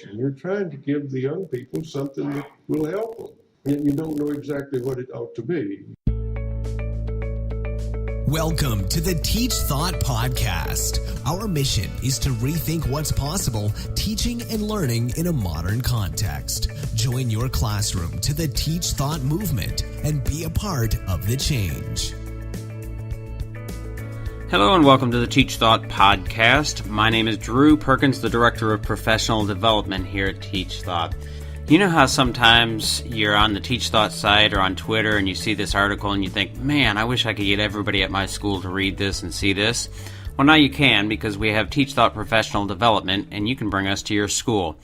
You're trying to give the young people something that will help them, yet you don't know exactly what it ought to be. Welcome to the Teach Thought Podcast. Our mission is to rethink what's possible, teaching and learning in a modern context. Join your classroom to the Teach Thought movement and be a part of the change. Hello and welcome to the Teach Thought Podcast. My name is Drew Perkins, the Director of Professional Development here at Teach Thought. You know how sometimes you're on the Teach Thought site or on Twitter and you see this article and you think, man, I wish I could get everybody at my school to read this and see this. Well, now you can, because we have Teach Thought Professional Development and you can bring us to your school.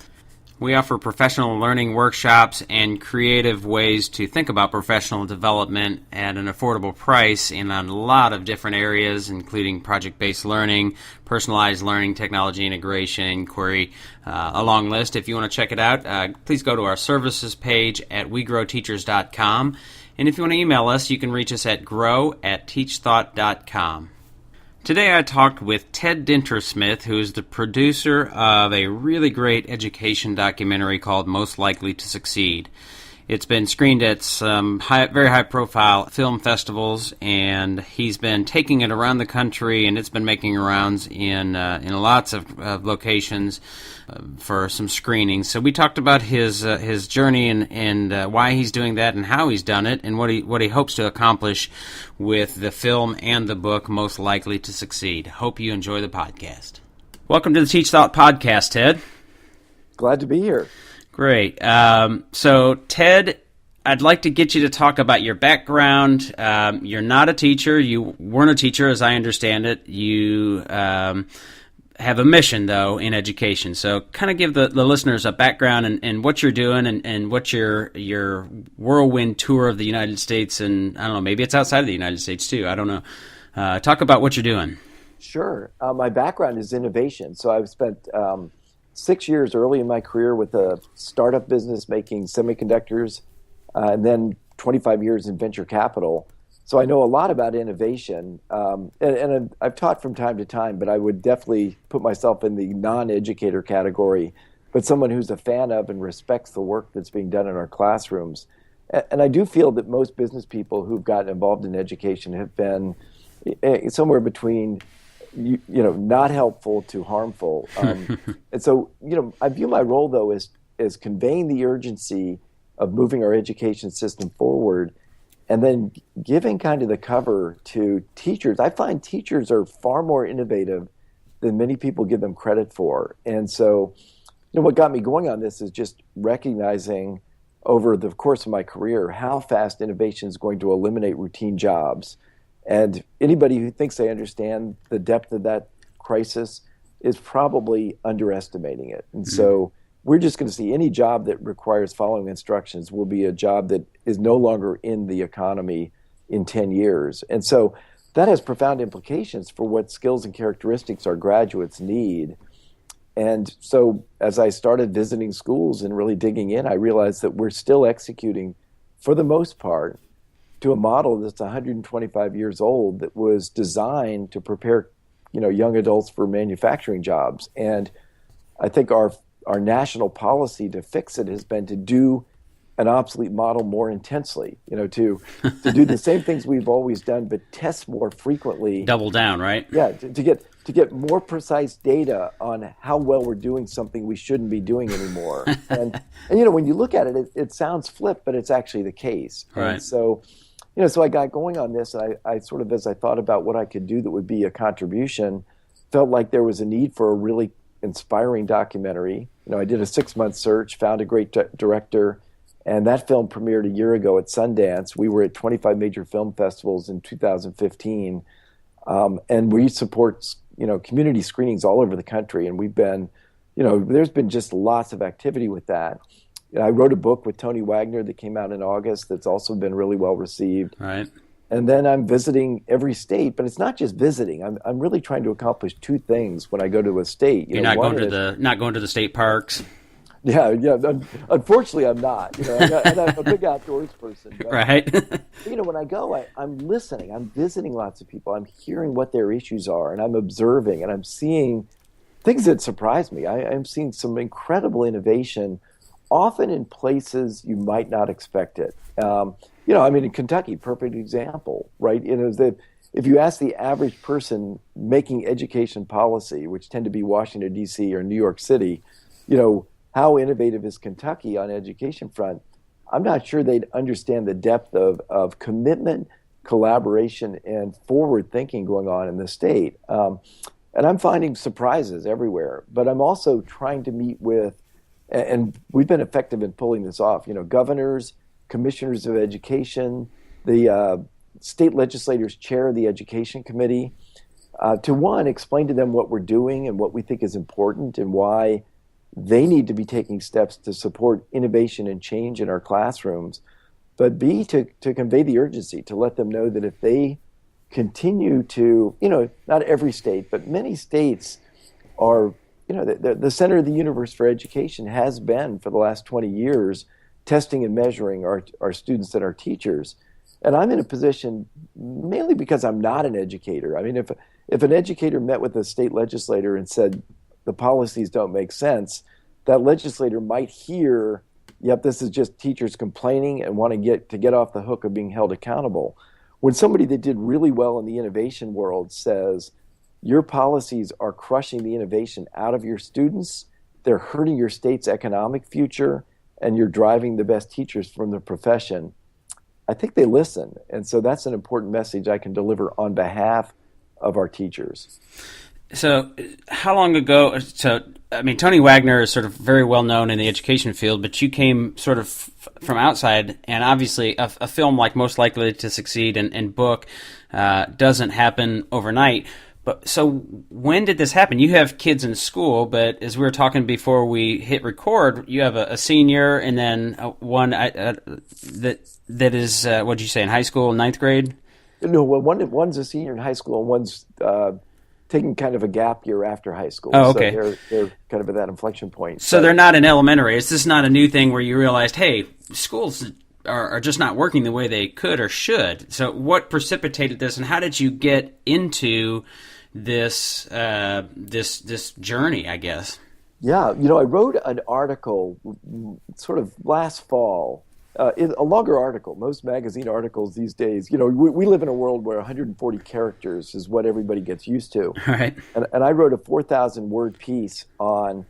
We offer professional learning workshops and creative ways to think about professional development at an affordable price in a lot of different areas, including project-based learning, personalized learning, technology integration, inquiry, a long list. If you want to check it out, please go to our services page at wegrowteachers.com. And if you want to email us, you can reach us at grow@teachthought.com. Today I talked with Ted Dintersmith, who is the producer of a really great education documentary called Most Likely to Succeed. It's been screened at some very high-profile film festivals, and he's been taking it around the country, and it's been making rounds in lots of locations for some screenings. So we talked about his journey and why he's doing that and how he's done it, and what he hopes to accomplish with the film and the book Most Likely to Succeed. Hope you enjoy the podcast. Welcome to the Teach Thought Podcast, Ted. Glad to be here. Great. So, Ted, I'd like to get you to talk about your background. You're not a teacher. You weren't a teacher, as I understand it. You have a mission, though, in education. So kind of give the listeners a background and what you're doing and what your whirlwind tour of the United States, and I don't know, maybe it's outside of the United States, too. I don't know. Talk about what you're doing. Sure. My background is innovation. So I've spent 6 years early in my career with a startup business making semiconductors, and then 25 years in venture capital. So I know a lot about innovation, and I've taught from time to time, but I would definitely put myself in the non-educator category, but someone who's a fan of and respects the work that's being done in our classrooms. And I do feel that most business people who've gotten involved in education have been somewhere between not helpful to harmful. And so, I view my role, though, as conveying the urgency of moving our education system forward and then giving kind of the cover to teachers. I find teachers are far more innovative than many people give them credit for. And so, what got me going on this is just recognizing over the course of my career how fast innovation is going to eliminate routine jobs. And anybody who thinks they understand the depth of that crisis is probably underestimating it. And so we're just going to see any job that requires following instructions will be a job that is no longer in the economy in 10 years. And so that has profound implications for what skills and characteristics our graduates need. And so as I started visiting schools and really digging in, I realized that we're still executing, for the most part, to a model that's 125 years old that was designed to prepare, young adults for manufacturing jobs. And I think our national policy to fix it has been to do an obsolete model more intensely, to do the same things we've always done, but test more frequently. Double down, right? Yeah, to get more precise data on how well we're doing something we shouldn't be doing anymore. and when you look at it, it sounds flip, but it's actually the case. Right. And so, so I got going on this, and I sort of, as I thought about what I could do that would be a contribution, felt like there was a need for a really inspiring documentary. I did a 6-month search, found a great director, and that film premiered a year ago at Sundance. We were at 25 major film festivals in 2015, and we support, community screenings all over the country, and we've been, there's been just lots of activity with that. I wrote a book with Tony Wagner that came out in August that's also been really well received. Right. And then I'm visiting every state, but it's not just visiting. I'm really trying to accomplish two things when I go to a state. You're not going to the state parks. Yeah. Unfortunately, I'm not. And I'm a big outdoors person. But, right. When I go, I'm listening. I'm visiting lots of people. I'm hearing what their issues are, and I'm observing, and I'm seeing things that surprise me. I'm seeing some incredible innovation, often in places you might not expect it. In Kentucky, perfect example, right? If you ask the average person making education policy, which tend to be Washington, D.C. or New York City, how innovative is Kentucky on education front? I'm not sure they'd understand the depth of commitment, collaboration, and forward thinking going on in the state. And I'm finding surprises everywhere. But I'm also trying to meet with, and we've been effective in pulling this off, governors, commissioners of education, the state legislators chair of the education committee, to explain to them what we're doing and what we think is important and why they need to be taking steps to support innovation and change in our classrooms, but B, to convey the urgency, to let them know that if they continue to, not every state, but many states are, the center of the universe for education has been for the last 20 years, testing and measuring our students and our teachers. And I'm in a position mainly because I'm not an educator. I mean, if an educator met with a state legislator and said the policies don't make sense, that legislator might hear, yep, this is just teachers complaining and want to get off the hook of being held accountable. When somebody that did really well in the innovation world says, your policies are crushing the innovation out of your students, they're hurting your state's economic future, and you're driving the best teachers from the profession, I think they listen. And so that's an important message I can deliver on behalf of our teachers. So how long ago, Tony Wagner is sort of very well known in the education field, but you came sort of from outside, and obviously a film like Most Likely to Succeed and book doesn't happen overnight. But so when did this happen? You have kids in school, but as we were talking before we hit record, you have a senior and then one that is, what'd you say, in high school, ninth grade? No, well, one's a senior in high school and one's taking kind of a gap year after high school. Oh, okay. So they're kind of at that inflection point. So they're not in elementary. Is this not a new thing where you realized, hey, schools are just not working the way they could or should? So what precipitated this, and how did you get into this journey, I guess? Yeah, I wrote an article sort of last fall, a longer article. Most magazine articles these days, we live in a world where 140 characters is what everybody gets used to. Right. And I wrote a 4,000 word piece on,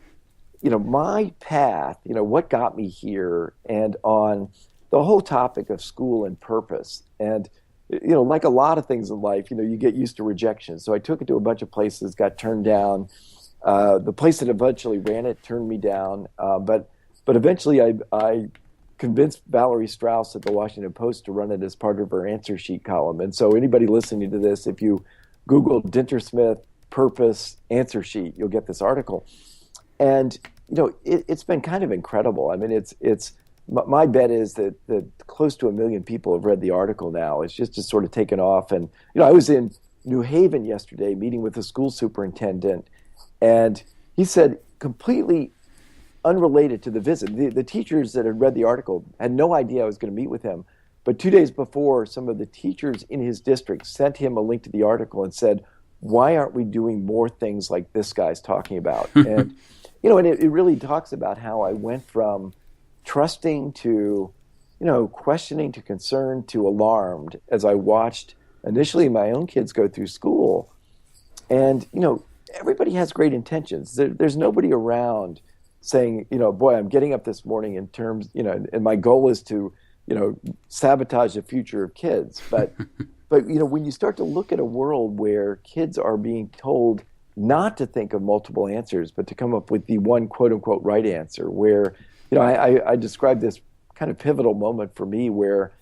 my path, what got me here, and on the whole topic of school and purpose. And like a lot of things in life, you get used to rejection. So I took it to a bunch of places, got turned down. The place that eventually ran it turned me down. But eventually I convinced Valerie Strauss at the Washington Post to run it as part of her answer sheet column. And so anybody listening to this, if you Google Dintersmith purpose answer sheet, you'll get this article. And, it's been kind of incredible. I mean, it's my bet is that close to 1 million people have read the article now. It's just sort of taken off. And, I was in New Haven yesterday meeting with the school superintendent, and he said, completely unrelated to the visit, the teachers that had read the article had no idea I was going to meet with him. But 2 days before, some of the teachers in his district sent him a link to the article and said, why aren't we doing more things like this guy's talking about? And, and it really talks about how I went from trusting to, questioning to concerned to alarmed as I watched initially my own kids go through school. And, everybody has great intentions. There's nobody around saying, boy, I'm getting up this morning in terms, and my goal is to, sabotage the future of kids. But, when you start to look at a world where kids are being told not to think of multiple answers, but to come up with the one quote unquote right answer, where, I described this kind of pivotal moment for me where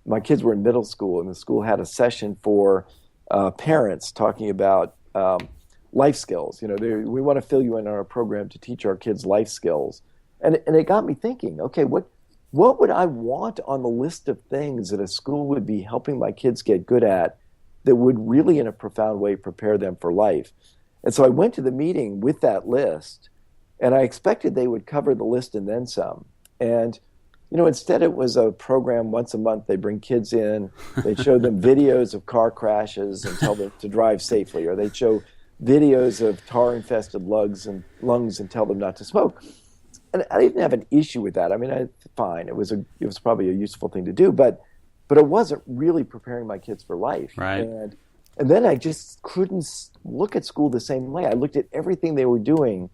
my kids were in middle school and the school had a session for parents talking about life skills. We want to fill you in on our program to teach our kids life skills. And it got me thinking, okay, what would I want on the list of things that a school would be helping my kids get good at that would really in a profound way prepare them for life? And so I went to the meeting with that list, and I expected they would cover the list and then some. And, instead it was a program once a month. They bring kids in, they'd show them videos of car crashes and tell them to drive safely, or they'd show videos of tar-infested lungs and tell them not to smoke. And I didn't have an issue with that. I mean, fine. It was probably a useful thing to do, but it wasn't really preparing my kids for life. Right. And then I just couldn't look at school the same way. I looked at everything they were doing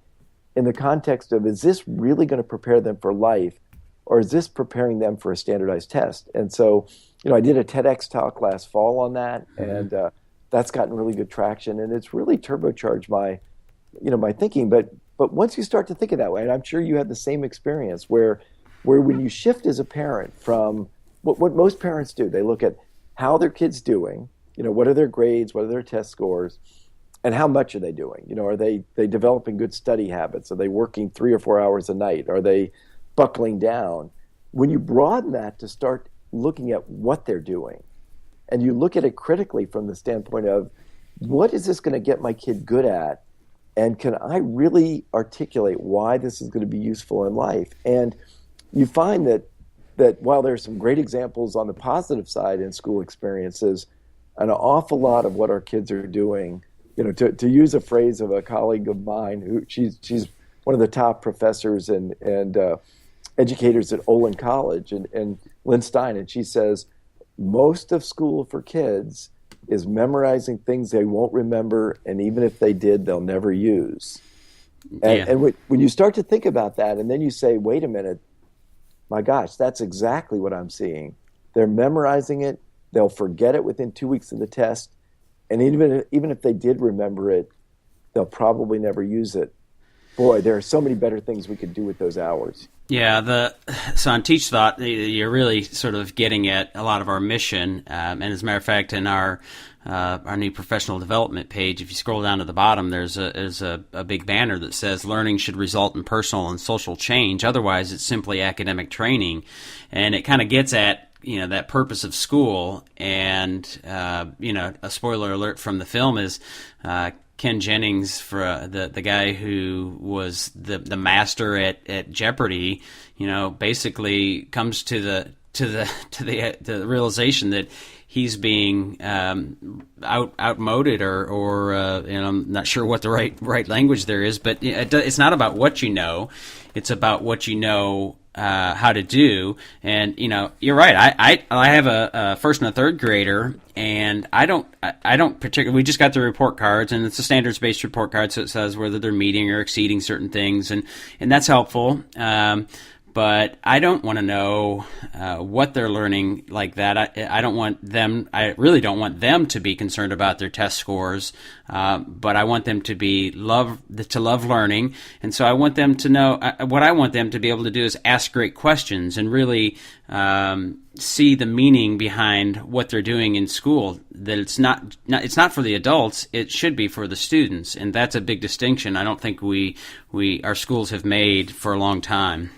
in the context of, is this really going to prepare them for life, or is this preparing them for a standardized test? And so, I did a TEDx talk last fall on that, and that's gotten really good traction, and it's really turbocharged my thinking. But once you start to think of that way, and I'm sure you had the same experience, where when you shift as a parent from what most parents do, they look at how their kid's doing, what are their grades, what are their test scores, and how much are they doing? Are they developing good study habits? Are they working 3 or 4 hours a night? Are they buckling down? When you broaden that to start looking at what they're doing, and you look at it critically from the standpoint of, what is this going to get my kid good at? And can I really articulate why this is going to be useful in life? And you find that while there's some great examples on the positive side in school experiences, an awful lot of what our kids are doing, to use a phrase of a colleague of mine, who she's one of the top professors and educators at Olin College, and Lynn Stein, and she says, most of school for kids is memorizing things they won't remember, and even if they did, they'll never use. And when you start to think about that, and then you say, wait a minute, my gosh, that's exactly what I'm seeing. They're memorizing it, they'll forget it within 2 weeks of the test, and even if they did remember it, they'll probably never use it. Boy, there are so many better things we could do with those hours. Yeah, so on Teach Thought, you're really sort of getting at a lot of our mission. And as a matter of fact, in our new professional development page, if you scroll down to the bottom, there's a big banner that says learning should result in personal and social change. Otherwise, it's simply academic training. And it kind of gets at that purpose of school. And a spoiler alert from the film is Ken Jennings, for the guy who was the master at Jeopardy, basically comes to the realization that he's being outmoded or I'm not sure what the right language there is, but it's not about what you know, it's about what you know how to do. And you're right. I have a first and a third grader, and I don't particularly. We just got the report cards, and it's a standards-based report card, so it says whether they're meeting or exceeding certain things, and that's helpful. But I don't want to know what they're learning like that. I don't want them. I really don't want them to be concerned about their test scores. But I want them to love learning, and so I want them to know. What I want them to be able to do is ask great questions and really see the meaning behind what they're doing in school. That it's not for the adults. It should be for the students, and that's a big distinction. I don't think our schools have made for a long time.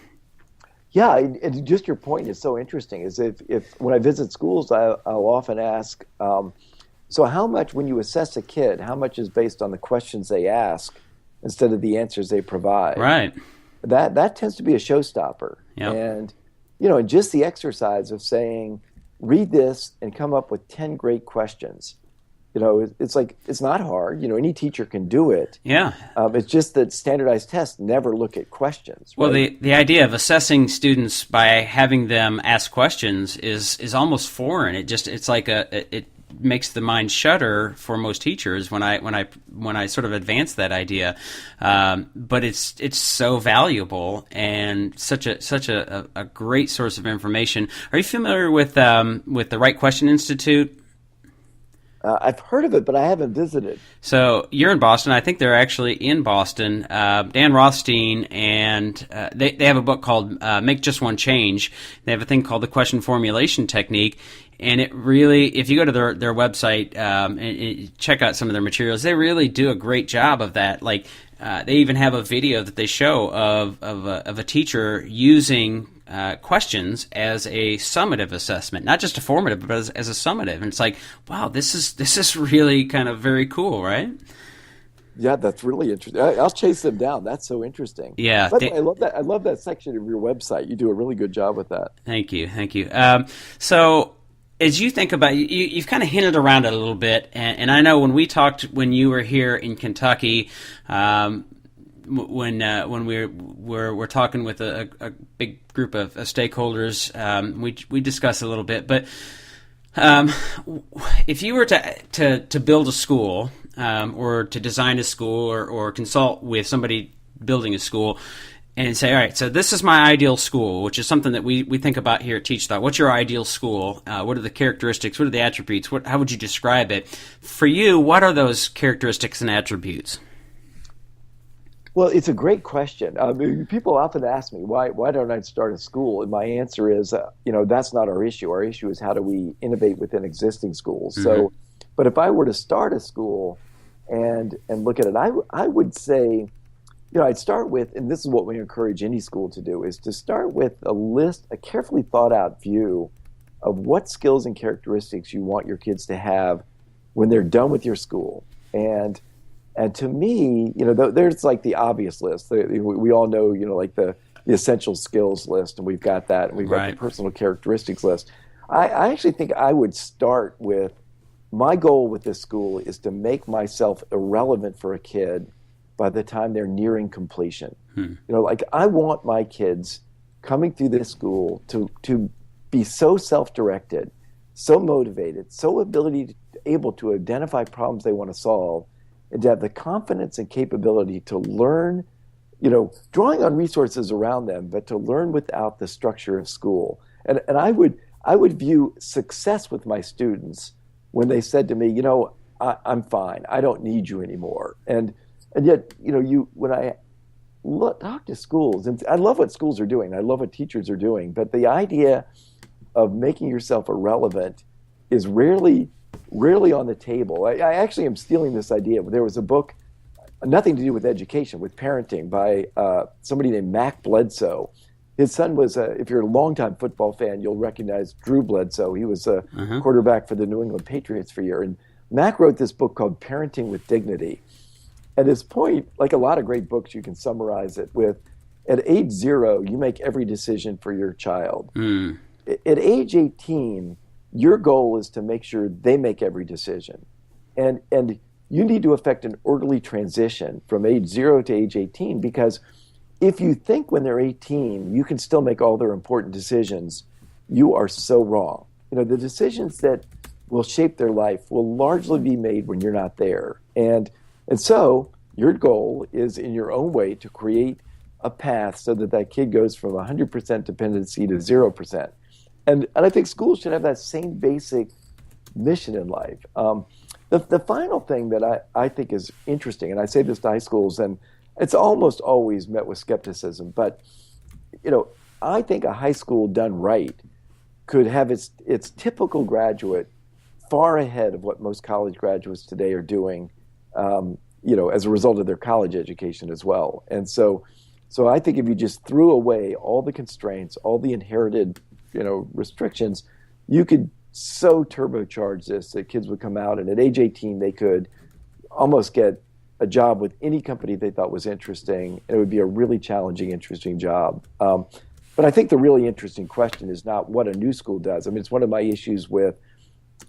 Yeah, and just your point is so interesting. Is if when I visit schools, I'll often ask, so how much, when you assess a kid, how much is based on the questions they ask instead of the answers they provide? Right. That tends to be a showstopper. Yep. And just the exercise of saying, read this and come up with 10 great questions. It's like, it's not hard. Any teacher can do it. Yeah. It's just that standardized tests never look at questions. Right? Well, the idea of assessing students by having them ask questions is almost foreign. It's like it makes the mind shudder for most teachers when I sort of advance that idea. But it's so valuable and such a great source of information. Are you familiar with the Right Question Institute? I've heard of it, but I haven't visited. So you're in Boston. I think they're actually in Boston. Dan Rothstein, and they have a book called Make Just One Change. They have a thing called the Question Formulation Technique. And it really, if you go to their website and check out some of their materials, they really do a great job of that. Like they even have a video that they show of a teacher using questions as a summative assessment, not just a formative, but as a summative. And it's like, wow, this is really kind of very cool, right? Yeah, that's really interesting. I'll chase them down. That's so interesting. Yeah, by the way, I love that. I love that section of your website. You do a really good job with that. Thank you. So as you think about you've kind of hinted around it a little bit, and I know when we talked when you were here in Kentucky, when we're talking with a big group of stakeholders, we discussed a little bit. But if you were to build a school, or to design a school, or consult with somebody building a school, and say, all right, so this is my ideal school, which is something that we think about here at Teach Thought. What's your ideal school? What are the characteristics? What are the attributes? How would you describe it? For you, what are those characteristics and attributes? Well, it's a great question. People often ask me, why don't I start a school? And my answer is, that's not our issue. Our issue is how do we innovate within existing schools. Mm-hmm. So, but if I were to start a school and look at it, I would say, I'd start with, and this is what we encourage any school to do, is to start with a carefully thought out view of what skills and characteristics you want your kids to have when they're done with your school. And to me, there's like the obvious list. We all know, like the essential skills list, and we've got that, and we've got the personal characteristics list. I actually think I would start with, my goal with this school is to make myself irrelevant for a kid by the time they're nearing completion. I want my kids coming through this school to be so self-directed, so motivated, so able to identify problems they want to solve, and to have the confidence and capability to learn, drawing on resources around them, but to learn without the structure of school. And I would view success with my students when they said to me, I'm fine, I don't need you anymore. And yet, when I talk to schools, and I love what schools are doing, I love what teachers are doing, but the idea of making yourself irrelevant is rarely on the table. I actually am stealing this idea. There was a book, nothing to do with education, with parenting, by somebody named Mac Bledsoe. His son was, if you're a longtime football fan, you'll recognize Drew Bledsoe. He was a quarterback for the New England Patriots for a year. And Mac wrote this book called Parenting with Dignity. At his point, like a lot of great books, you can summarize it with, at age 0, you make every decision for your child. At age 18, your goal is to make sure they make every decision. And you need to effect an orderly transition from age 0 to age 18, because if you think when they're 18, you can still make all their important decisions, you are so wrong. The decisions that will shape their life will largely be made when you're not there. And so your goal is, in your own way, to create a path so that kid goes from 100% dependency to 0%. And I think schools should have that same basic mission in life. The final thing that I think is interesting, and I say this to high schools, and it's almost always met with skepticism, but I think a high school done right could have its typical graduate far ahead of what most college graduates today are doing, as a result of their college education as well. And so I think if you just threw away all the constraints, all the inherited, restrictions, you could so turbocharge this that kids would come out, and at age 18, they could almost get a job with any company they thought was interesting, and it would be a really challenging, interesting job. But I think the really interesting question is not what a new school does. I mean, it's one of my issues with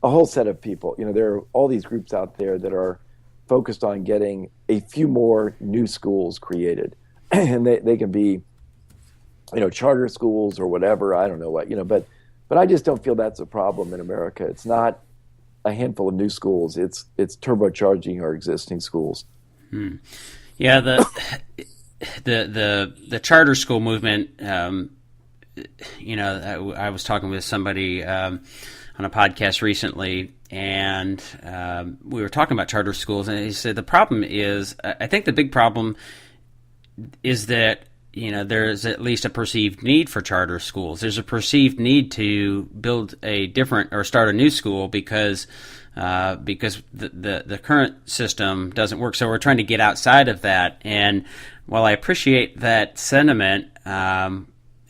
a whole set of people. There are all these groups out there that are focused on getting a few more new schools created. And they can be, charter schools or whatever, I don't know what, but I just don't feel that's a problem in America. It's not a handful of new schools. It's turbocharging our existing schools. Yeah, the charter school movement, I was talking with somebody on a podcast recently, and we were talking about charter schools, and he said the problem is, I think the big problem is that there's at least a perceived need for charter schools. There's a perceived need to build a different or start a new school because the current system doesn't work. So we're trying to get outside of that. And while I appreciate that sentiment,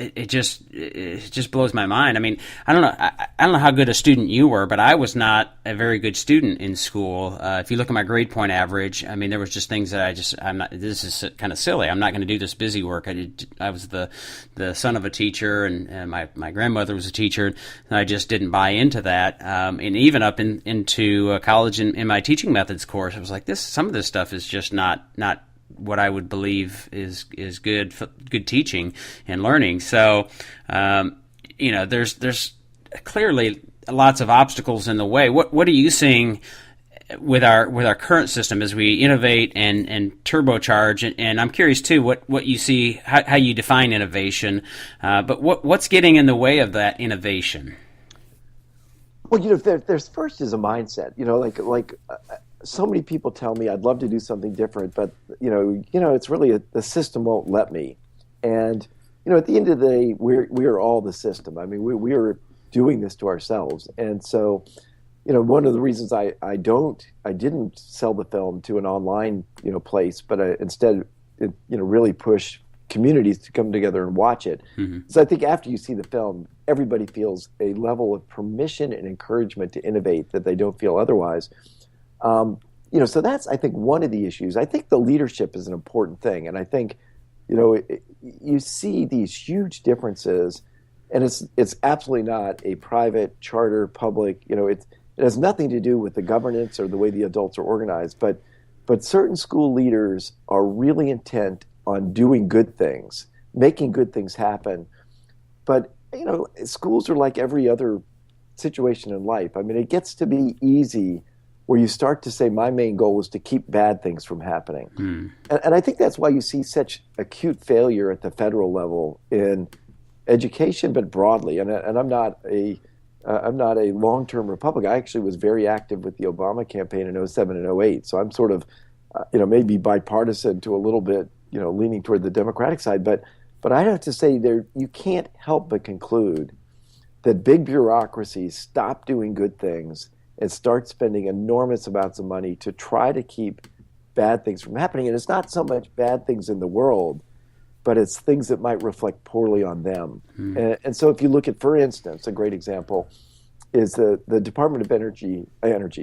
it just blows my mind. I mean, I don't know. I don't know how good a student you were, but I was not a very good student in school. If you look at my grade point average, I mean, there was just things that I'm not. This is kind of silly. I'm not going to do this busy work. I was the son of a teacher, and my grandmother was a teacher, and I just didn't buy into that. And even up into college in my teaching methods course, I was like, some of this stuff is just not what I would believe is good teaching and learning. So, there's clearly lots of obstacles in the way. What are you seeing with our current system as we innovate and turbocharge? And I'm curious too what you see, how you define innovation, but what's getting in the way of that innovation? Well, there's first is a mindset. So many people tell me I'd love to do something different, but it's really the system won't let me. And at the end of the day, we are all the system. I mean, we are doing this to ourselves. And so, one of the reasons I didn't sell the film to an online place, but I instead really push communities to come together and watch it. Mm-hmm. So I think after you see the film, everybody feels a level of permission and encouragement to innovate that they don't feel otherwise. So that's, I think, one of the issues. I think the leadership is an important thing. And I think, you see these huge differences, and it's absolutely not a private, charter, public, it has nothing to do with the governance or the way the adults are organized. But certain school leaders are really intent on doing good things, making good things happen. But, schools are like every other situation in life. I mean, it gets to be easy where you start to say, my main goal is to keep bad things from happening. Mm. And I think that's why you see such acute failure at the federal level in education, but broadly. And I'm not a long-term Republican. I actually was very active with the Obama campaign in 07 and 08. So I'm sort of, maybe bipartisan to a little bit, leaning toward the Democratic side. But I have to say you can't help but conclude that big bureaucracies stop doing good things and start spending enormous amounts of money to try to keep bad things from happening. And it's not so much bad things in the world, but it's things that might reflect poorly on them. Mm. And so if you look at, for instance, a great example is the Department of Energy,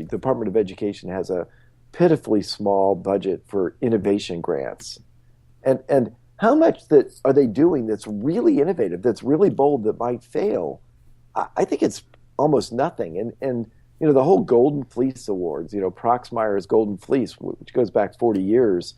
Department of Education has a pitifully small budget for innovation grants. And how much that are they doing that's really innovative, that's really bold, that might fail? I think it's almost nothing. And the whole Golden Fleece Awards, Proxmire's Golden Fleece, which goes back 40 years,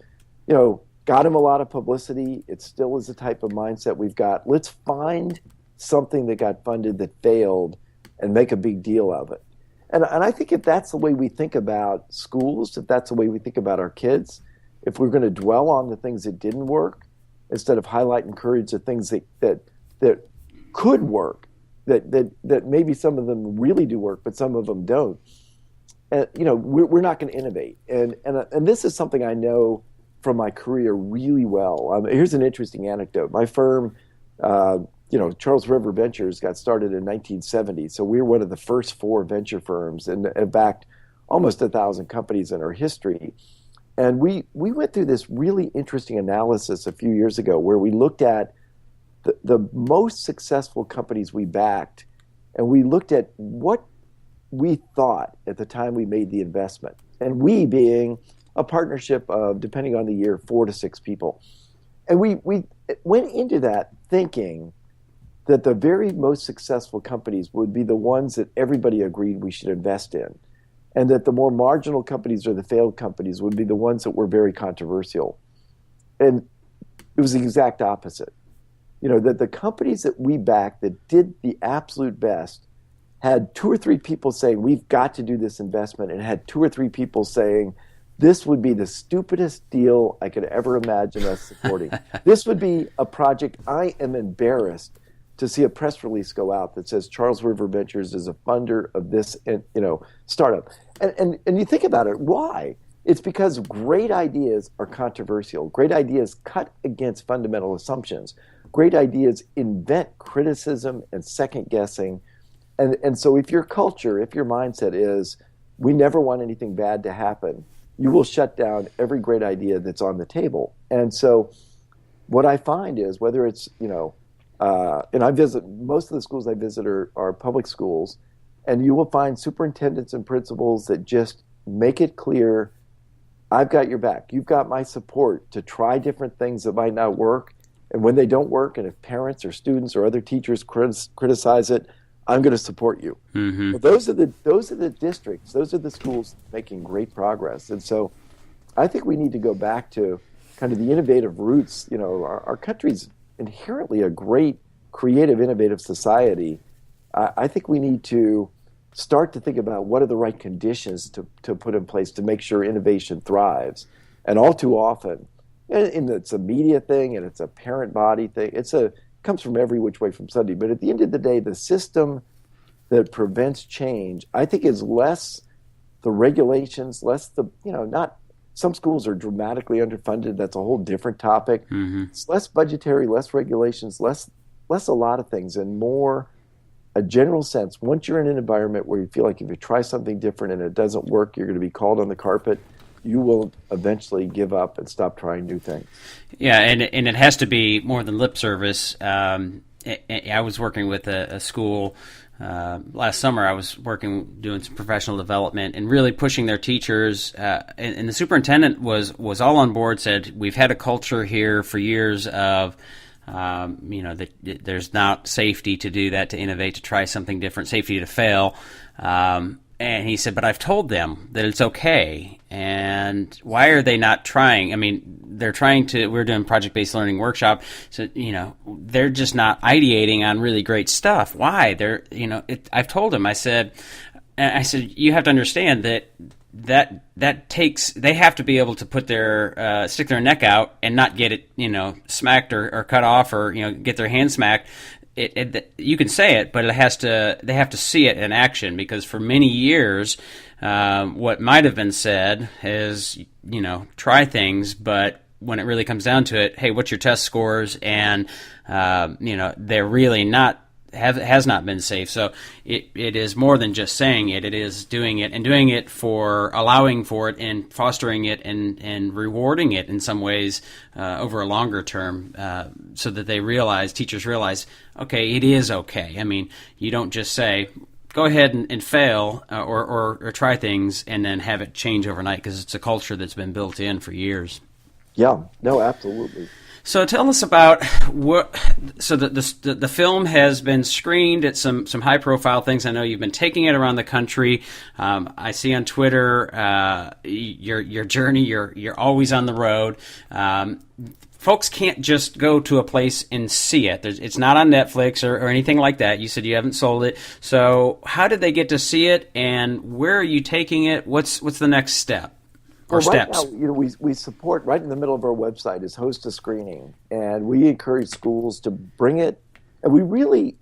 got him a lot of publicity. It still is the type of mindset we've got. Let's find something that got funded that failed and make a big deal of it. And I think if that's the way we think about schools, if that's the way we think about our kids, if we're going to dwell on the things that didn't work instead of highlight and encourage the things that could work, that maybe some of them really do work, but some of them don't. We're not going to innovate. And this is something I know from my career really well. Here's an interesting anecdote. My firm, Charles River Ventures, got started in 1970. So we were one of the first 4 venture firms and backed almost 1,000 companies in our history. And we went through this really interesting analysis a few years ago where we looked at the most successful companies we backed, and we looked at what we thought at the time we made the investment. And we being a partnership of, depending on the year, 4 to 6 people. And we went into that thinking that the very most successful companies would be the ones that everybody agreed we should invest in, and that the more marginal companies or the failed companies would be the ones that were very controversial. And it was the exact opposite. That the companies that we backed that did the absolute best had 2 or 3 people saying, we've got to do this investment, and had 2 or 3 people saying, this would be the stupidest deal I could ever imagine us supporting. This would be a project I am embarrassed to see a press release go out that says Charles River Ventures is a funder of this, startup. And you think about it, why? It's because great ideas are controversial. Great ideas cut against fundamental assumptions. Great ideas invent criticism and second guessing. And so if your culture, if your mindset is, we never want anything bad to happen, you will shut down every great idea that's on the table. And so what I find is, whether it's, And I visit, most of the schools I visit are public schools, and you will find superintendents and principals that just make it clear, I've got your back. You've got my support to try different things that might not work. And when they don't work, and if parents or students or other teachers criticize it, I'm going to support you. Mm-hmm. Well, those are the districts, those are the schools making great progress. And so I think we need to go back to kind of the innovative roots. You know, our country's inherently a great, creative, innovative society. I think we need to start to think about what are the right conditions to put in place to make sure innovation thrives. And all too often, and it's a media thing and it's a parent body thing, comes from every which way from Sunday. But at the end of the day, the system that prevents change, I think, is less the regulations, less the, not, some schools are dramatically underfunded. That's a whole different topic. Mm-hmm. It's less budgetary, less regulations, less a lot of things, and more a general sense. Once you're in an environment where you feel like if you try something different and it doesn't work, you're going to be called on the carpet, you will eventually give up and stop trying new things. Yeah, and it has to be more than lip service. I was working with a school last summer. I was doing some professional development and really pushing their teachers. And the superintendent was all on board. Said, we've had a culture here for years of that there's not safety to do that, to innovate, to try something different, safety to fail. And he said, but I've told them that it's okay. And why are they not trying? I mean, they're trying to, we're doing project-based learning workshop. So, they're just not ideating on really great stuff. Why? I've told them, I said, you have to understand that takes, they have to be able to put their, stick their neck out and not get it, smacked or cut off or, get their hand smacked. You can say it, but they have to see it in action, because for many years, what might have been said is, try things, but when it really comes down to it, hey, what's your test scores? And, they're really not, has not been safe. So it is more than just saying it. It is doing it, and doing it for allowing for it and fostering it and rewarding it in some ways over a longer term, so that teachers realize, okay, it is okay. I mean, you don't just say, go ahead and fail or try things and then have it change overnight, because it's a culture that's been built in for years. Yeah, no, absolutely. So tell us about the film has been screened at some high profile things. I know you've been taking it around the country. I see on Twitter your journey. You're always on the road. Folks can't just go to a place and see it. It's not on Netflix or anything like that. You said you haven't sold it. So how did they get to see it, and where are you taking it? What's the next step? Or right steps? now, we support, right in the middle of our website is host a screening, and we encourage schools to bring it. And we really,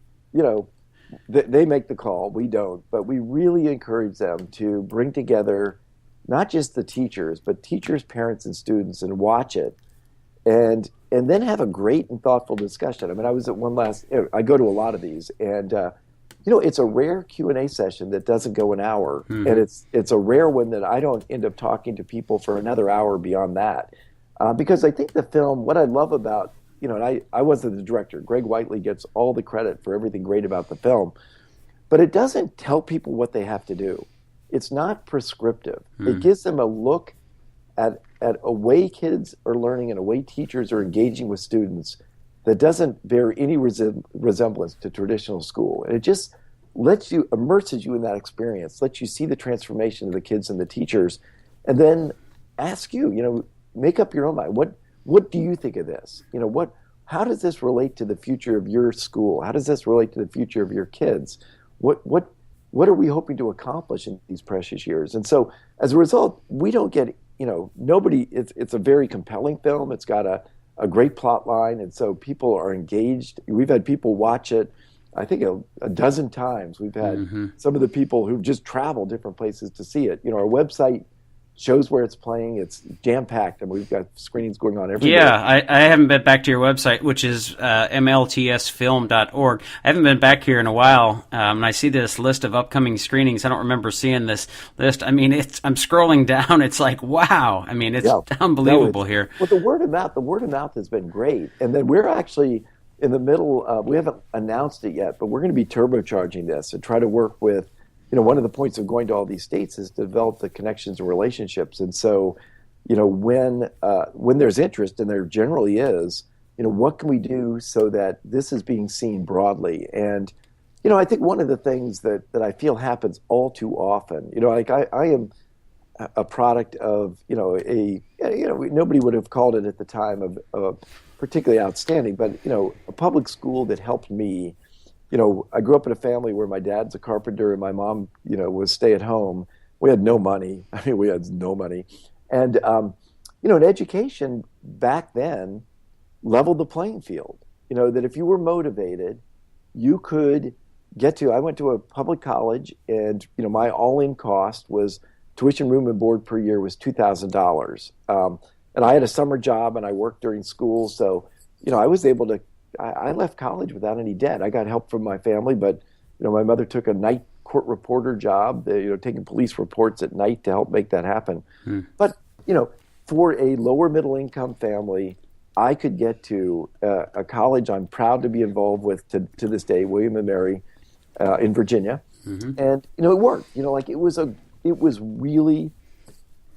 they make the call, we don't, but we really encourage them to bring together not just the teachers, but teachers, parents, and students, and watch it, and then have a great and thoughtful discussion. I mean, I was at one I go to a lot of these, and it's a rare Q&A session that doesn't go an hour, and it's a rare one that I don't end up talking to people for another hour beyond that, because I think the film, what I love about, and I wasn't the director, Greg Whiteley gets all the credit for everything great about the film, but it doesn't tell people what they have to do. It's not prescriptive. It gives them a look at a way kids are learning and a way teachers are engaging with students that doesn't bear any resemblance to traditional school. And it just immerses you in that experience, lets you see the transformation of the kids and the teachers, and then ask you, make up your own mind. What do you think of this? How does this relate to the future of your school? How does this relate to the future of your kids? What are we hoping to accomplish in these precious years? And so as a result, we don't get, it's a very compelling film. It's got a great plot line, and so people are engaged. We've had people watch it, I think, a dozen times. We've had some of the people who've just traveled different places to see it. Our website shows where it's playing. It's jam-packed, and we've got screenings going on every day. Yeah, I haven't been back to your website, which is mltsfilm.org. I haven't been back here in a while, and I see this list of upcoming screenings. I don't remember seeing this list. I mean, I'm scrolling down. It's like, wow. I mean, it's unbelievable here. Well, the word of mouth has been great. And then we're actually in the middle. We haven't announced it yet, but we're going to be turbocharging this and try to work with. One of the points of going to all these states is to develop the connections and relationships. And so, when there's interest, and there generally is, what can we do so that this is being seen broadly? And I think one of the things that I feel happens all too often, like I am a product of, nobody would have called it at the time of particularly outstanding, but, a public school that helped me. I grew up in a family where my dad's a carpenter and my mom, was stay at home. We had no money. I mean, we had no money. And, an education back then leveled the playing field, that if you were motivated, you could I went to a public college, and, my all-in cost was tuition, room, and board per year was $2,000. And I had a summer job and I worked during school. So, I was able to, I left college without any debt. I got help from my family, but, my mother took a night court reporter job, taking police reports at night to help make that happen. But, for a lower middle income family, I could get to a college I'm proud to be involved with to this day, William and Mary, in Virginia. And, it worked, it was really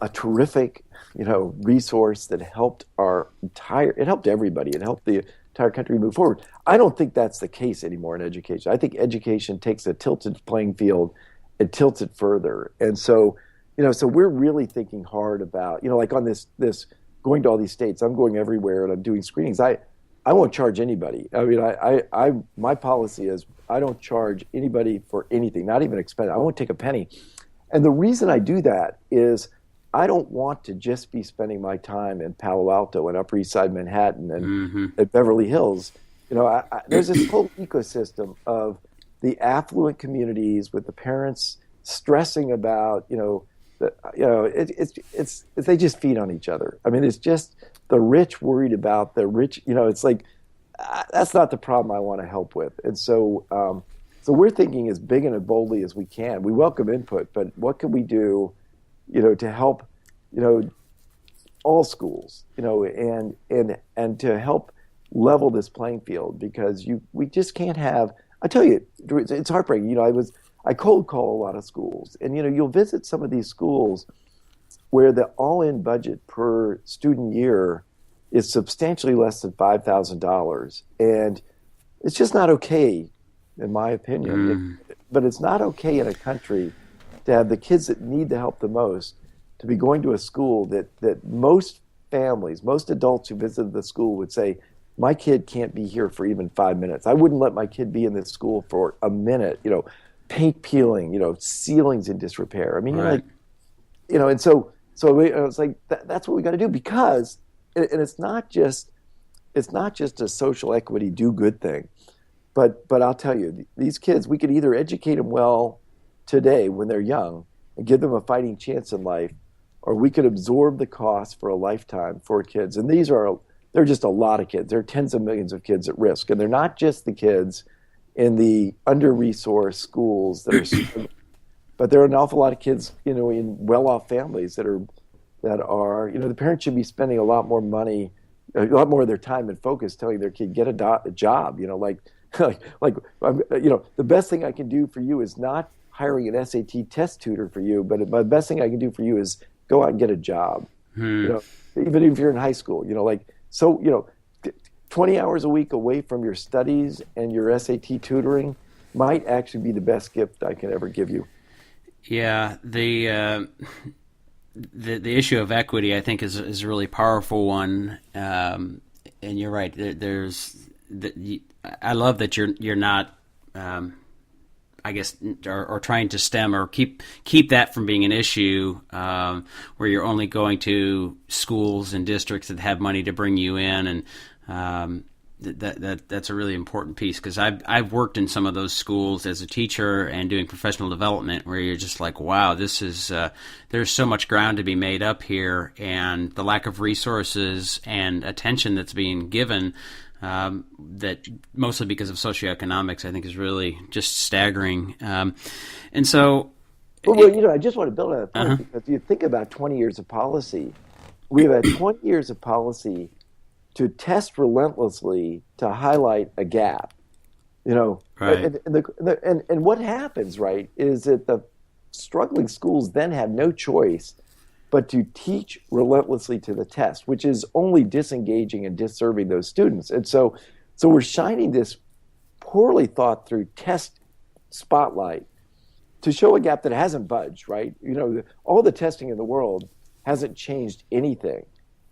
a terrific, resource that helped it helped everybody. It helped the entire country move forward. I don't think that's the case anymore in education. I think education takes a tilted playing field and tilts it further. And so, so we're really thinking hard about, like on this going to all these states, I'm going everywhere and I'm doing screenings. I won't charge anybody. I mean, my policy is I don't charge anybody for anything, not even expense. I won't take a penny. And the reason I do that is I don't want to just be spending my time in Palo Alto and Upper East Side Manhattan and at Beverly Hills. There's this whole ecosystem of the affluent communities with the parents stressing about, it's they just feed on each other. I mean, it's just the rich worried about the rich. It's like that's not the problem I want to help with. And so, so we're thinking as big and as boldly as we can. We welcome input, but what can we do, to help, all schools, and to help level this playing field, because we just can't have. I tell you, it's heartbreaking. I cold call a lot of schools, and you'll visit some of these schools where the all-in budget per student year is substantially less than $5,000, and it's just not okay, in my opinion. But it's not okay in a country to have the kids that need the help the most to be going to a school that most families, most adults who visited the school would say, my kid can't be here for even 5 minutes. I wouldn't let my kid be in this school for a minute. Paint peeling, ceilings in disrepair. I mean, right. And so it's like that's what we got to do, because, and it's not just a social equity do good thing, but I'll tell you, these kids, we could either educate them well today when they're young and give them a fighting chance in life, or we could absorb the cost for a lifetime for kids. And they're just a lot of kids. There are tens of millions of kids at risk, and they're not just the kids in the under-resourced schools that are, but there are an awful lot of kids, in well-off families that are, the parents should be spending a lot more money, a lot more of their time and focus telling their kid, get a job, the best thing I can do for you is not hiring an SAT test tutor for you, but the best thing I can do for you is go out and get a job, even if you're in high school, 20 hours a week away from your studies and your SAT tutoring might actually be the best gift I can ever give you. Yeah, the issue of equity, I think, is a really powerful one, and you're right. I love that you're not, I guess, or trying to stem or keep that from being an issue, where you're only going to schools and districts that have money to bring you in, and that's a really important piece, because I've worked in some of those schools as a teacher and doing professional development, where you're just like, wow, this is there's so much ground to be made up here, and the lack of resources and attention that's being given, that mostly because of socioeconomics, I think is really just staggering. And so, well, I just want to build on that point, because you think about 20 years of policy. We've had 20 years of policy to test relentlessly to highlight a gap. Right. And what happens, right, is that the struggling schools then have no choice but to teach relentlessly to the test, which is only disengaging and disserving those students. And so we're shining this poorly thought through test spotlight to show a gap that hasn't budged, right? All the testing in the world hasn't changed anything.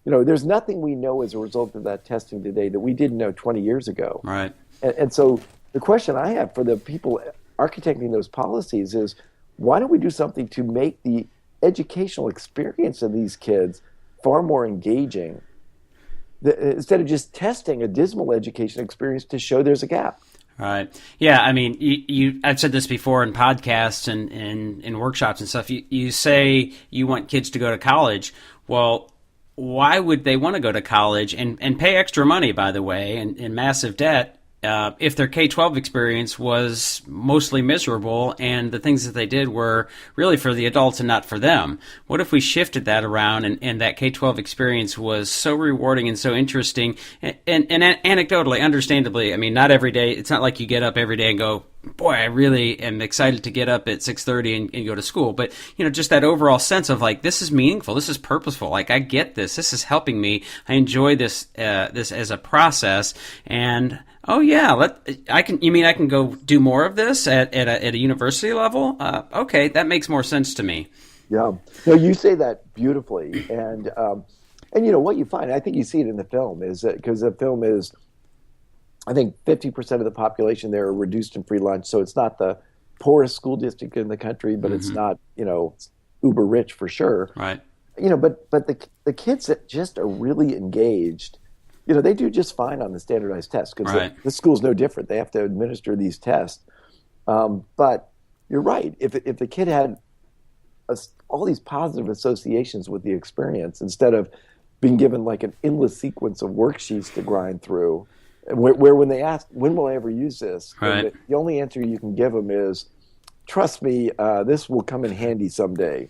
There's nothing we know as a result of that testing today that we didn't know 20 years ago. Right. And so the question I have for the people architecting those policies is, why don't we do something to make the educational experience of these kids far more engaging, instead of just testing a dismal education experience to show there's a gap? Right. Yeah. I mean, I've said this before in podcasts and in workshops and stuff. You say you want kids to go to college. Well, why would they want to go to college and pay extra money, by the way, and massive debt, if their K-12 experience was mostly miserable and the things that they did were really for the adults and not for them? What if we shifted that around and that K-12 experience was so rewarding and so interesting? And anecdotally, understandably, I mean, not every day. It's not like you get up every day and go, boy, I really am excited to get up at 6:30 and go to school. But, just that overall sense of like, this is meaningful. This is purposeful. Like, I get this. This is helping me. I enjoy this as a process. And, oh yeah, I can go do more of this at a university level? Okay, that makes more sense to me. Yeah. No, you say that beautifully. And what you find, I think you see it in the film, is that because the film is, I think 50% of the population there are reduced and free lunch. So it's not the poorest school district in the country, but it's not, uber rich for sure. Right. But the kids that just are really engaged, they do just fine on the standardized tests, because right. the school's no different. They have to administer these tests. But you're right. If the kid had all these positive associations with the experience, instead of being given like an endless sequence of worksheets to grind through, where when they ask, when will I ever use this? Right. The only answer you can give them is, trust me, this will come in handy someday.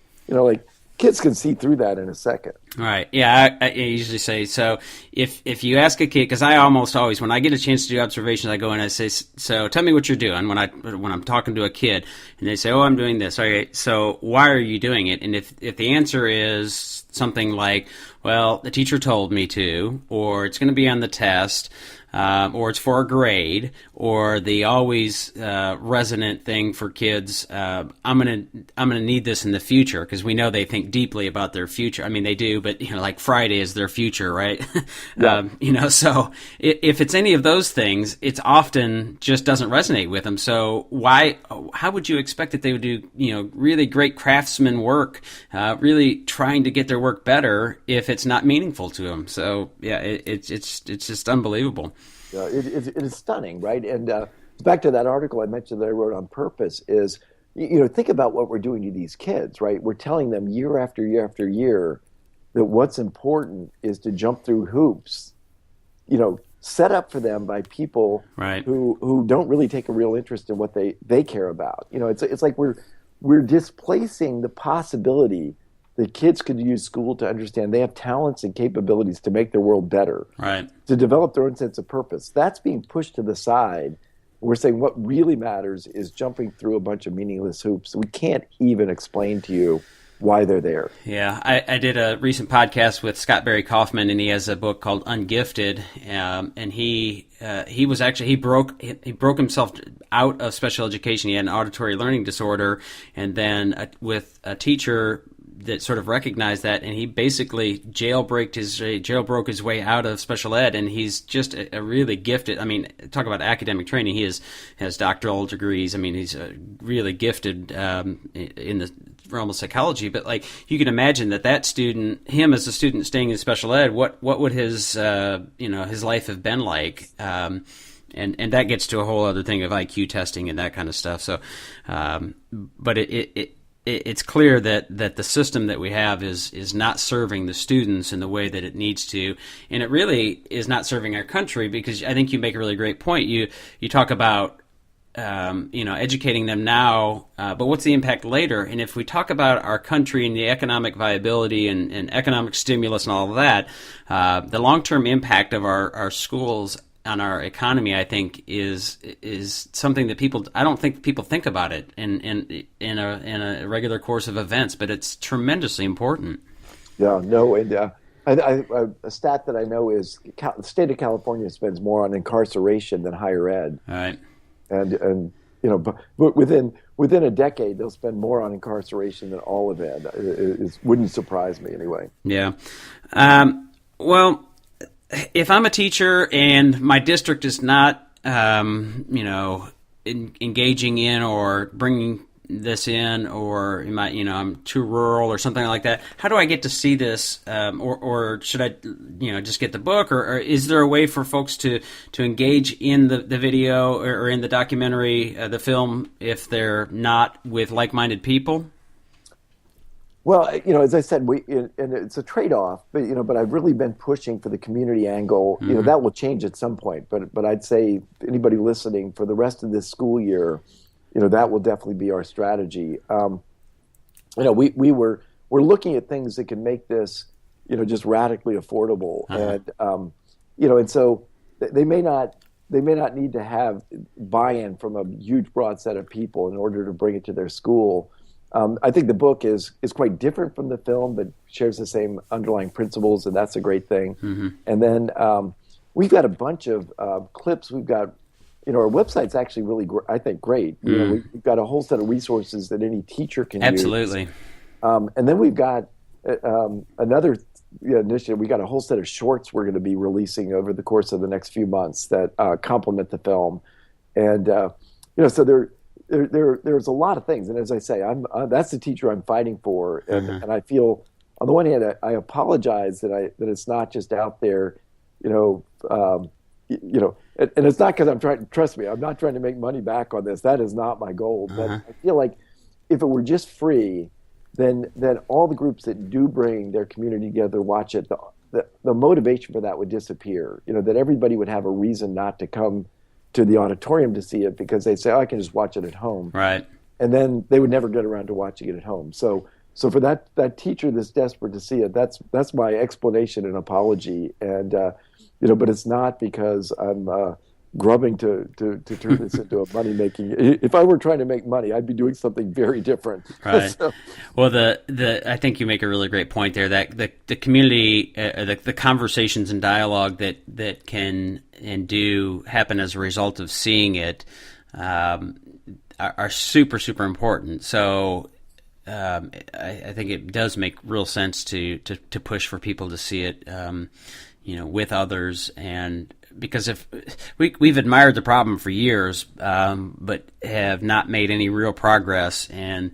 Kids can see through that in a second. Right. Yeah, I usually say, so if you ask a kid, because I almost always, when I get a chance to do observations, I go and I say, so tell me what you're doing when I'm talking to a kid, and they say, oh, I'm doing this. Okay, so why are you doing it? And if the answer is something like, well, the teacher told me to, or it's going to be on the test, or it's for a grade, or the always resonant thing for kids, I'm gonna need this in the future, because we know they think deeply about their future. I mean, they do, but like Friday is their future, right? Yeah. So if it's any of those things, it's often just doesn't resonate with them. So how would you expect that they would do really great craftsman work, really trying to get their work better, if it's not meaningful to them? So yeah, it's just unbelievable. It is stunning, right? And back to that article I mentioned that I wrote on purpose is, think about what we're doing to these kids, right? We're telling them year after year after year that what's important is to jump through hoops, set up for them by people right. who don't really take a real interest in what they care about. It's like we're displacing the possibility that kids could use school to understand they have talents and capabilities to make their world better, right? To develop their own sense of purpose. That's being pushed to the side. We're saying what really matters is jumping through a bunch of meaningless hoops. We can't even explain to you why they're there. Yeah, I did a recent podcast with Scott Barry Kaufman, and he has a book called Ungifted, and he broke himself out of special education. He had an auditory learning disorder, and then with a teacher that sort of recognized that, and he basically jailbroke his way out of special ed, and he's just a really gifted. I mean, talk about academic training. He has doctoral degrees. I mean, he's really gifted in the realm of psychology. But like, you can imagine that student, him as a student staying in special ed, what would his his life have been like? And that gets to a whole other thing of IQ testing and that kind of stuff. So, but it's clear that the system that we have is not serving the students in the way that it needs to, and it really is not serving our country, because I think you make a really great point. You talk about educating them now, but what's the impact later? And if we talk about our country and the economic viability and economic stimulus and all of that, the long-term impact of our schools on our economy, I think, is something that I don't think people think about it in a regular course of events, but it's tremendously important. Yeah, no, and a stat that I know is the state of California spends more on incarceration than higher ed. All right. And but within a decade, they'll spend more on incarceration than all of ed. It wouldn't surprise me anyway. Yeah. Well, if I'm a teacher and my district is not, engaging in or bringing this in, or I'm too rural or something like that, how do I get to see this? Or should I, just get the book? Or is there a way for folks to engage in the video or in the documentary, the film, if they're not with like-minded people? Well, as I said, and it's a trade-off, but I've really been pushing for the community angle. Mm-hmm. That will change at some point. But I'd say anybody listening, for the rest of this school year, that will definitely be our strategy. We're looking at things that can make this, just radically affordable, and so they may not need to have buy-in from a huge broad set of people in order to bring it to their school. I think the book is quite different from the film, but shares the same underlying principles, and that's a great thing. Mm-hmm. And then we've got a bunch of clips. We've got, our website's actually really, I think, great. We've got a whole set of resources that any teacher can use. Absolutely. And then we've got another initiative. We got a whole set of shorts we're going to be releasing over the course of the next few months that complement the film. And so there's a lot of things. And as I say, that's the teacher I'm fighting for. And I feel, on the one hand, I apologize that it's not just out there, and it's not because trust me, I'm not trying to make money back on this. That is not my goal. But I feel like if it were just free, then all the groups that do bring their community together watch it, the motivation for that would disappear. That everybody would have a reason not to come to the auditorium to see it because they'd say, I can just watch it at home. Right. And then they would never get around to watching it at home. So for that teacher that's desperate to see it, that's my explanation and apology. And but it's not because I'm grubbing to turn this into a money making. If I were trying to make money, I'd be doing something very different. Right. So, well, I think you make a really great point there. That the community, the conversations and dialogue that can and do happen as a result of seeing it are super, super important. So I think it does make real sense to push for people to see it, with others. And because if we've admired the problem for years, but have not made any real progress, and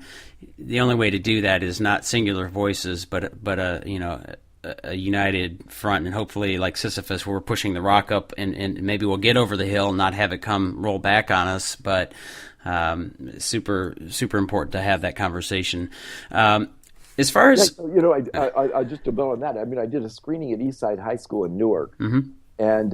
the only way to do that is not singular voices, but a united front, and hopefully, like Sisyphus, we're pushing the rock up, and maybe we'll get over the hill, and not have it come roll back on us. But super, super important to have that conversation. As far as I just to build on that. I mean, I did a screening at Eastside High School in Newark, and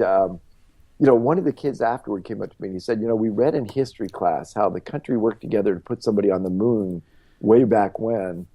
one of the kids afterward came up to me and he said, we read in history class how the country worked together to put somebody on the moon way back when.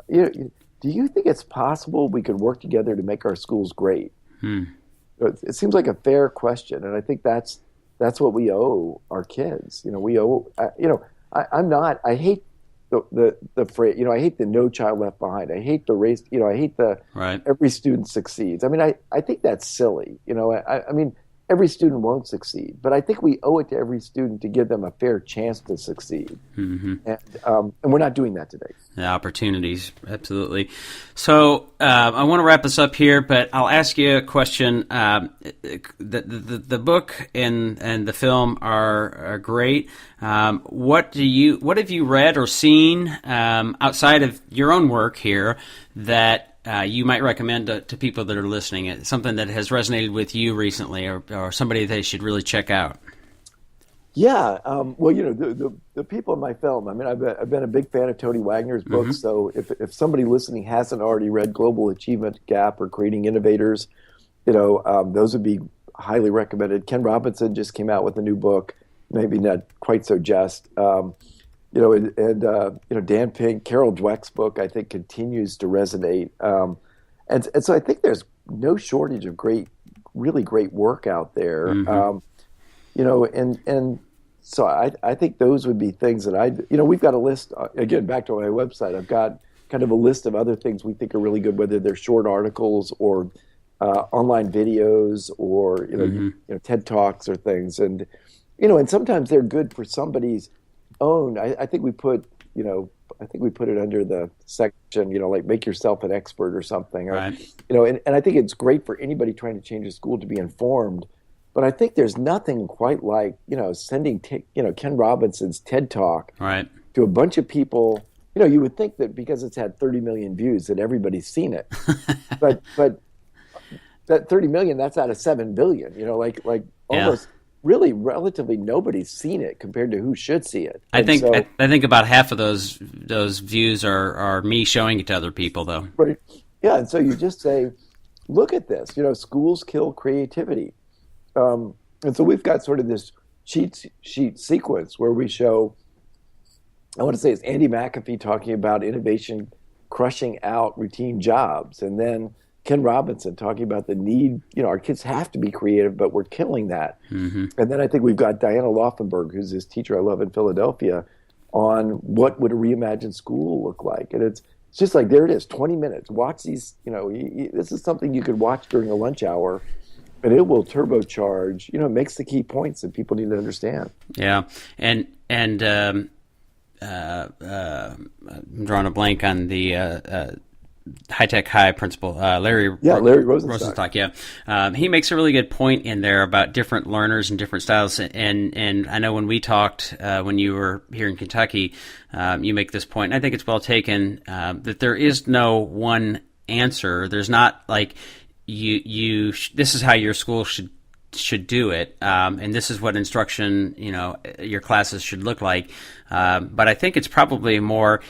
Do you think it's possible we could work together to make our schools great? It seems like a fair question, and I think that's what we owe our kids. We owe. I hate the phrase. I hate the "no child left behind." I hate the race. I hate the right. Every student succeeds. I mean, I think that's silly. I mean, every student won't succeed, but I think we owe it to every student to give them a fair chance to succeed. And we're not doing that today. The opportunities, absolutely. So I want to wrap us up here, but I'll ask you a question. The book and the film are great. What have you read or seen outside of your own work here that you might recommend to people that are listening? It's something that has resonated with you recently, or somebody they should really check out. Yeah, well, the people in my film. I mean, I've been a big fan of Tony Wagner's books. So if somebody listening hasn't already read Global Achievement Gap or Creating Innovators, those would be highly recommended. Ken Robinson just came out with a new book. maybe not quite so just. Dan Pink, Carol Dweck's book, I think, continues to resonate. And so I think there's no shortage of really great work out there. And so I think those would be things that we've got a list, again, back to my website, I've got kind of a list of other things we think are really good, whether they're short articles or online videos or, TED Talks or things. And, and sometimes they're good for somebody's own. I think we put it under the section, like make yourself an expert or something. Right. And I think it's great for anybody trying to change a school to be informed. But I think there's nothing quite like, sending, Ken Robinson's TED Talk to a bunch of people. You would think that because it's had 30 million views that everybody's seen it. but that 30 million, that's out of 7 billion, almost really relatively nobody's seen it compared to who should see it. I think about half of those views are me showing it to other people, though. Right. Yeah, and so you just say, look at this. Schools kill creativity. And so we've got sort of this sheet sequence where we show, I want to say it's Andy McAfee talking about innovation crushing out routine jobs, and then Ken Robinson talking about the need, our kids have to be creative, but we're killing that. And then I think we've got Diana Laufenberg, who's this teacher I love in Philadelphia, on what would a reimagined school look like. And it's just like, there it is, 20 minutes. Watch these, this is something you could watch during a lunch hour, and it will turbocharge, makes the key points that people need to understand. Yeah. And I'm drawing a blank on the High Tech High principal, Larry Rosenstock. Yeah, he makes a really good point in there about different learners and different styles. And I know when we talked when you were here in Kentucky, you make this point, and I think it's well taken, that there is no one answer. There's not like you this is how your school should do it, and this is what instruction your classes should look like. But I think it's probably more,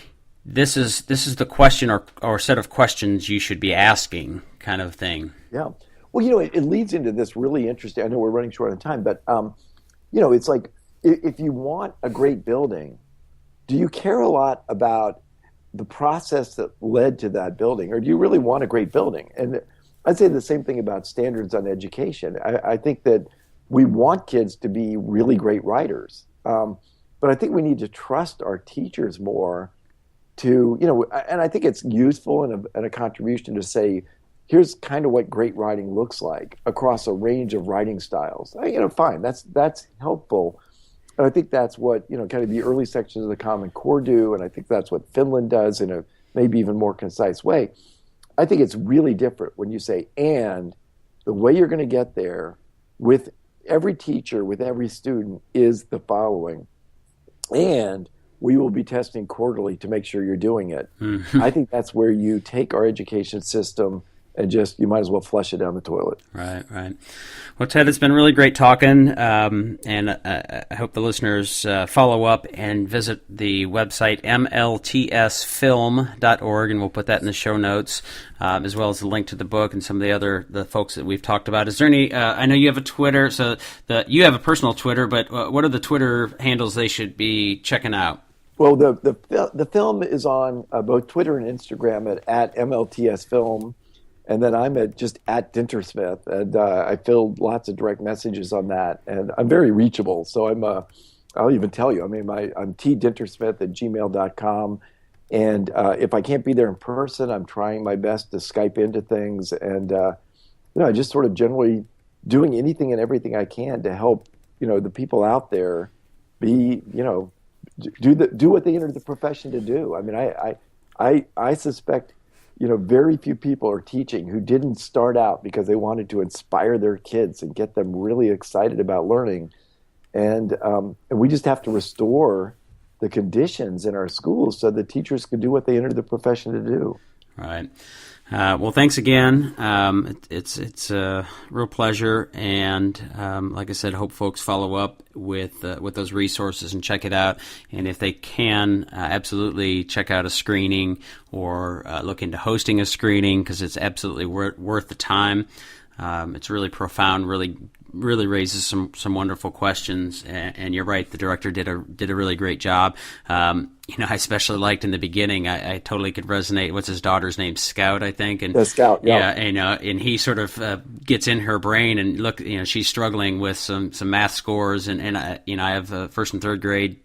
this is the question or set of questions you should be asking, kind of thing. Yeah. Well, it leads into this really interesting, I know we're running short on time, but it's like, if you want a great building, do you care a lot about the process that led to that building, or do you really want a great building? And I'd say the same thing about standards on education. I think that we want kids to be really great writers, but I think we need to trust our teachers more to, and I think it's useful and a contribution to say, here's kind of what great writing looks like across a range of writing styles. Fine, that's helpful. And I think that's what, kind of the early sections of the Common Core do, and I think that's what Finland does in a maybe even more concise way. I think it's really different when you say, and the way you're going to get there with every teacher, with every student, is the following. And we will be testing quarterly to make sure you're doing it. Mm-hmm. I think that's where you take our education system and you might as well flush it down the toilet. Right. Well, Ted, it's been really great talking, and I hope the listeners follow up and visit the website mltsfilm.org, and we'll put that in the show notes, as well as the link to the book and some of the folks that we've talked about. Is there any? I know you have a Twitter, so you have a personal Twitter, but what are the Twitter handles they should be checking out? Well, the film is on both Twitter and Instagram at mltsfilm. And then I'm at Dintersmith, and I filled lots of direct messages on that, and I'm very reachable. So I'll even tell you, I'm tdintersmith@gmail.com, and if I can't be there in person, I'm trying my best to Skype into things, and just sort of generally doing anything and everything I can to help the people out there be do what they entered the profession to do. I suspect very few people are teaching who didn't start out because they wanted to inspire their kids and get them really excited about learning. And we just have to restore the conditions in our schools so that teachers can do what they entered the profession to do. Right. Well, thanks again. It's a real pleasure, and like I said, hope folks follow up with those resources and check it out. And if they can, absolutely check out a screening or look into hosting a screening, because it's absolutely worth the time. It's really profound, really really raises some wonderful questions. And you're right, the director did a really great job. I especially liked in the beginning. I totally could resonate. What's his daughter's name? Scout, I think. And Scout. Yeah. And he sort of gets in her brain and look. She's struggling with some math scores, and I have first and third grade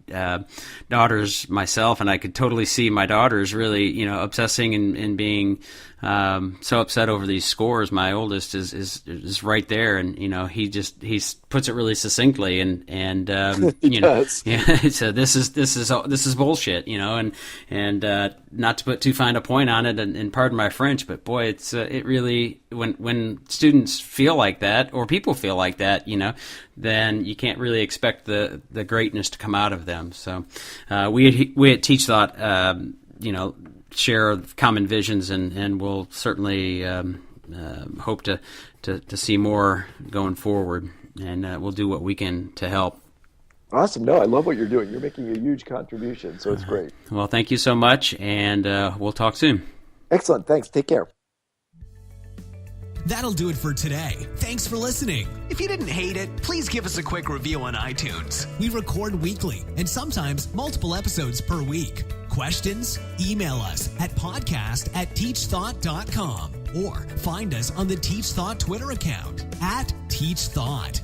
daughters myself, and I could totally see my daughters really obsessing and being so upset over these scores. My oldest is right there, and he puts it really succinctly, and he does. Yeah. So this is bullshit, and not to put too fine a point on it, and pardon my French, but boy, it really when students feel like that or people feel like that, then you can't really expect the greatness to come out of them. So we at Teach Thought, share common visions, and we'll certainly hope to see more going forward, and we'll do what we can to help. Awesome. No, I love what you're doing. You're making a huge contribution, so it's great. Well, thank you so much, and we'll talk soon. Excellent. Thanks. Take care. That'll do it for today. Thanks for listening. If you didn't hate it, please give us a quick review on iTunes. We record weekly and sometimes multiple episodes per week. Questions? Email us at podcast@teachthought.com or find us on the Teach Thought Twitter account @TeachThought.